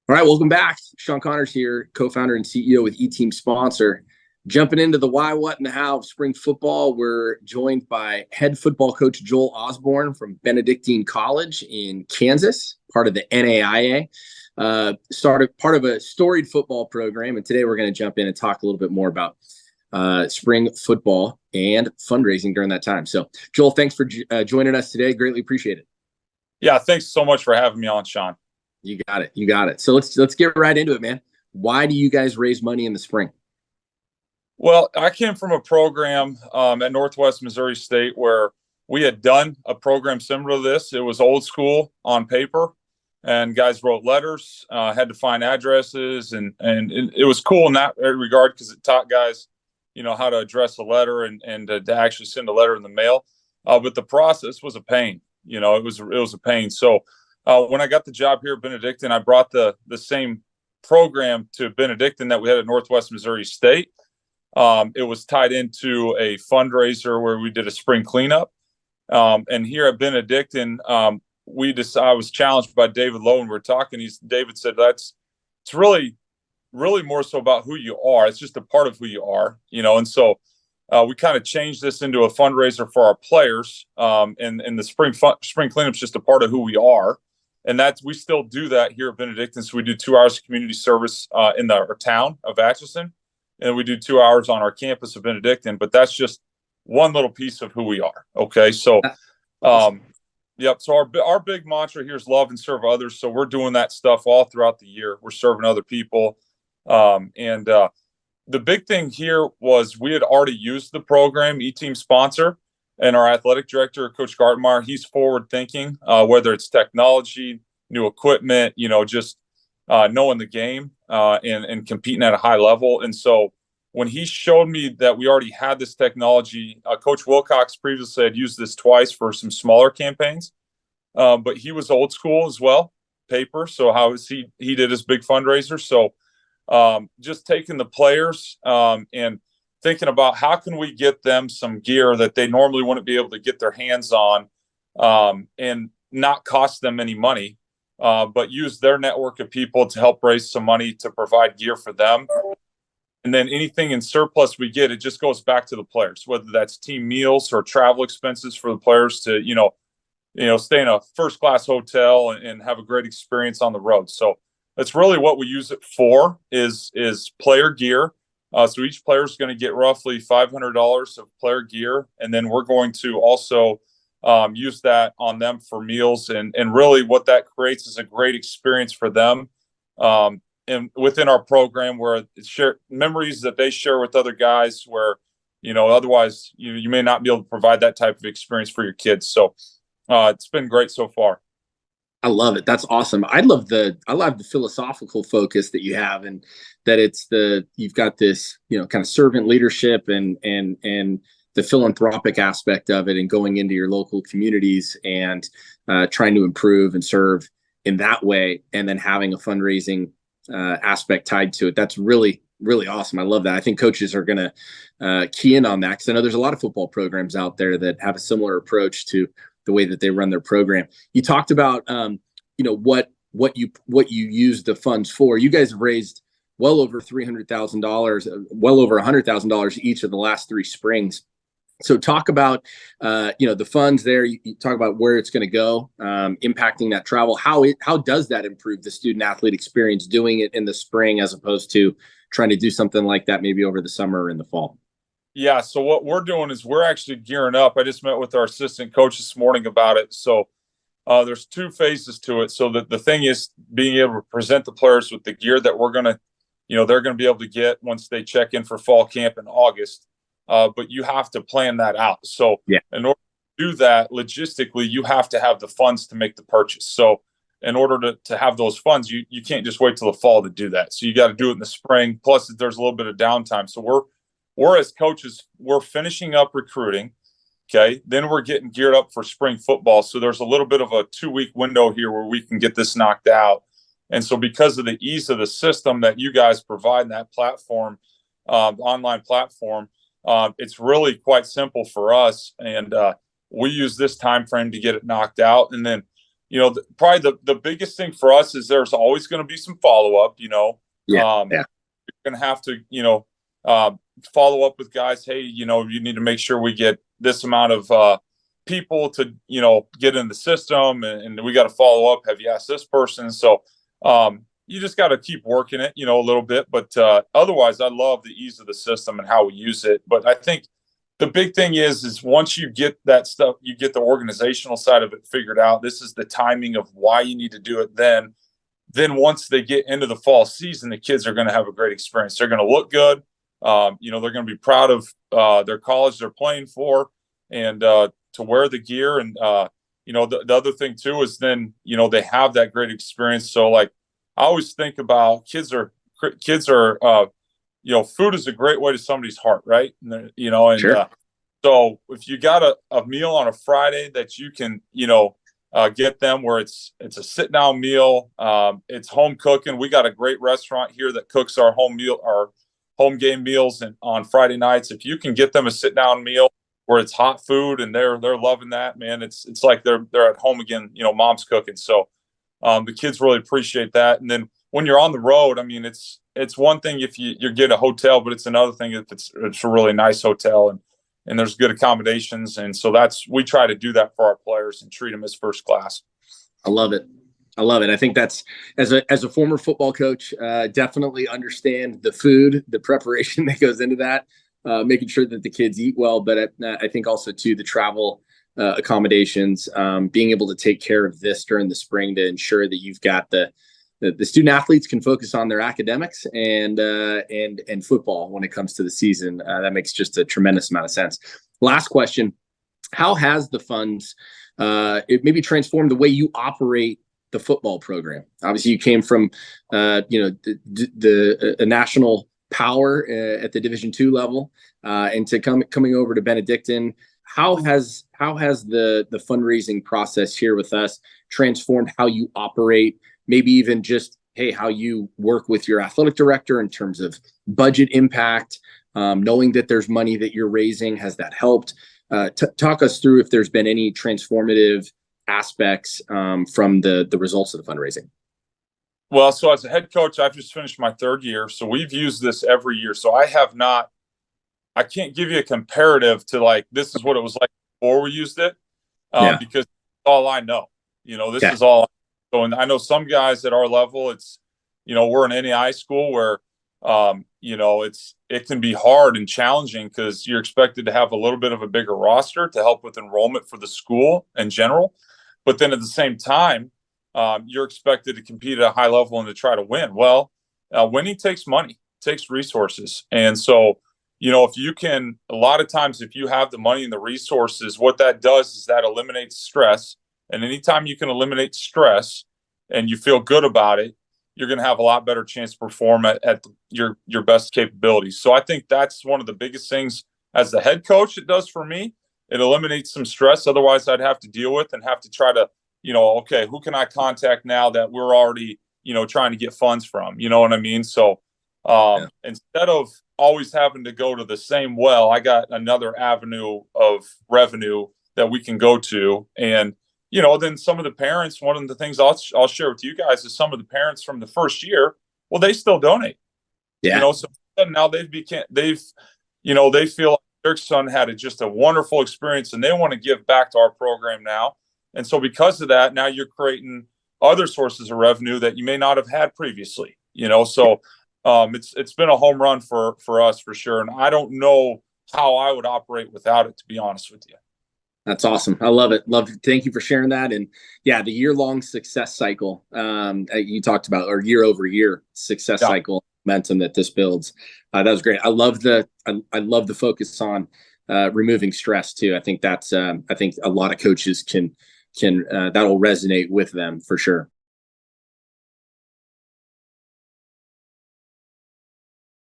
All right, welcome back. Sean Connors here, co-founder and CEO with eTeam Sponsor. Jumping into the why, what, and the how of spring football, we're joined by head football coach Joel Osborn from Benedictine College in Kansas, part of the NAIA. Started part of a storied football program, and today we're going to jump in and talk a little bit more about spring football and fundraising during that time. So, Joel, thanks for joining us today. Greatly appreciate it. Yeah, thanks so much for having me on, Sean. You got it. You got it. So let's get right into it, man. Why do you guys raise money in the spring? Well, I came from a program at Northwest Missouri State where we had done a program similar to this. It was old school on paper, and guys wrote letters, had to find addresses, and it was cool in that regard because it taught guys, how to address a letter and to actually send a letter in the mail. But the process was a pain. It was a pain. So when I got the job here at Benedictine, I brought the same program to Benedictine that we had at Northwest Missouri State. It was tied into a fundraiser where we did a spring cleanup. And here at Benedictine, I was challenged by David Lowe when we were talking. David said, it's really, really more so about who you are. It's just a part of who you are, and so we kind of changed this into a fundraiser for our players. And the spring cleanup is just a part of who we are. And we still do that here at Benedictine. So we do 2 hours of community service in our town of Atchison, and we do 2 hours on our campus of Benedictine. But that's just one little piece of who we are. Okay, so yep. So our big mantra here is love and serve others. So we're doing that stuff all throughout the year. We're serving other people, and the big thing here was we had already used the program, eTeam Sponsor. And our athletic director, Coach Gartmeyer, he's forward thinking, whether it's technology, new equipment, just knowing the game and competing at a high level. And so when he showed me that we already had this technology, Coach Wilcox previously had used this twice for some smaller campaigns, but he was old school as well, paper. So he did his big fundraiser. So just taking the players and thinking about how can we get them some gear that they normally wouldn't be able to get their hands on and not cost them any money, but use their network of people to help raise some money to provide gear for them. And then anything in surplus we get, it just goes back to the players, whether that's team meals or travel expenses for the players to, stay in a first-class hotel and have a great experience on the road. So that's really what we use it for is player gear. So each player is going to get roughly $500 of player gear, and then we're going to also use that on them for meals. And really what that creates is a great experience for them and within our program where it's memories that they share with other guys where, otherwise you may not be able to provide that type of experience for your kids. So it's been great so far. I love it. That's awesome. I love the philosophical focus that you have, and that you've got this, kind of servant leadership and the philanthropic aspect of it, and going into your local communities and trying to improve and serve in that way, and then having a fundraising aspect tied to it. That's really, really awesome. I love that. I think coaches are going to key in on that, because I know there's a lot of football programs out there that have a similar approach to the way that they run their program. You talked about, what you use the funds for. You guys have raised well over $300,000, well over $100,000 each of the last 3 springs. So talk about, the funds there. You talk about where it's going to go, impacting that travel. How does that improve the student athlete experience doing it in the spring as opposed to trying to do something like that maybe over the summer or in the fall? Yeah, so what we're doing is we're actually gearing up. I just met with our assistant coach this morning about it. So there's 2 phases to it. So the thing is being able to present the players with the gear that we're going to, they're going to be able to get once they check in for fall camp in August. But you have to plan that out. So in order to do that logistically, you have to have the funds to make the purchase. So in order to have those funds, you can't just wait till the fall to do that. So you got to do it in the spring. Plus there's a little bit of downtime. So we're as coaches, we're finishing up recruiting. Okay. Then we're getting geared up for spring football. So there's a little bit of a 2-week window here where we can get this knocked out. And so because of the ease of the system that you guys provide in that platform, online platform, it's really quite simple for us. And we use this time frame to get it knocked out. And then, probably the biggest thing for us is there's always going to be some follow-up, Yeah. Yeah. you're going to have to, follow up with guys. Hey, you need to make sure we get this amount of people to, get in the system, and we got to follow up. Have you asked this person? So you just got to keep working it, a little bit. But otherwise, I love the ease of the system and how we use it. But I think the big thing is once you get that stuff, you get the organizational side of it figured out. This is the timing of why you need to do it. Then once they get into the fall season, the kids are going to have a great experience. They're going to look good. They're going to be proud of their college they're playing for, and to wear the gear. And the other thing too is then they have that great experience. So like I always think about kids are food is a great way to somebody's heart, right? And Sure. so if you got a meal on a Friday that you can get them where it's a sit down meal, it's home cooking. We got a great restaurant here that cooks our home game meals and on Friday nights. If you can get them a sit down meal where it's hot food and they're loving that, man, it's like they're at home again. Mom's cooking. So the kids really appreciate that. And then when you're on the road, I mean, it's one thing if you get a hotel, but it's another thing if it's a really nice hotel and there's good accommodations. And so we try to do that for our players and treat them as first class. I love it. I think that's, as a former football coach, definitely understand the food, the preparation that goes into that, making sure that the kids eat well. But I think also too, the travel accommodations, being able to take care of this during the spring to ensure that you've got the student athletes can focus on their academics and football when it comes to the season. That makes just a tremendous amount of sense. Last question: how has the funds it maybe transformed the way you operate the football program? Obviously, you came from a national power at the Division II level, and to coming over to Benedictine. How has the fundraising process here with us transformed how you operate? Maybe even just, hey, how you work with your athletic director in terms of budget impact, knowing that there's money that you're raising. Has that helped? Talk us through if there's been any transformative aspects from the results of the fundraising. Well, so as a head coach, I've just finished my third year. So we've used this every year. So I can't give you a comparative to like, this is what it was like before we used it, because all I know, this is all. So, and I know some guys at our level, it's, we're an NAI school where, it can be hard and challenging because you're expected to have a little bit of a bigger roster to help with enrollment for the school in general. But then at the same time, you're expected to compete at a high level and to try to win. Well, winning takes money, takes resources. And so, if you can, a lot of times, if you have the money and the resources, what that does is that eliminates stress. And anytime you can eliminate stress and you feel good about it, you're going to have a lot better chance to perform at your best capabilities. So I think that's one of the biggest things as the head coach it does for me. It eliminates some stress. Otherwise, I'd have to deal with and have to try to, okay, who can I contact now that we're already, trying to get funds from? You know what I mean? So instead of always having to go to the same well, I got another avenue of revenue that we can go to. And then some of the parents, one of the things I'll share with you guys is some of the parents from the first year, well, they still donate. Yeah. So now they feel like their son had just a wonderful experience and they want to give back to our program now. And so because of that, now you're creating other sources of revenue that you may not have had previously, so it's been a home run for us for sure. And I don't know how I would operate without it, to be honest with you. That's awesome. I love it. Thank you for sharing that. And the year-long success cycle you talked about, or year-over-year success cycle momentum that this builds. That was great. I love the focus on removing stress too. I think that's I think a lot of coaches can that'll resonate with them for sure.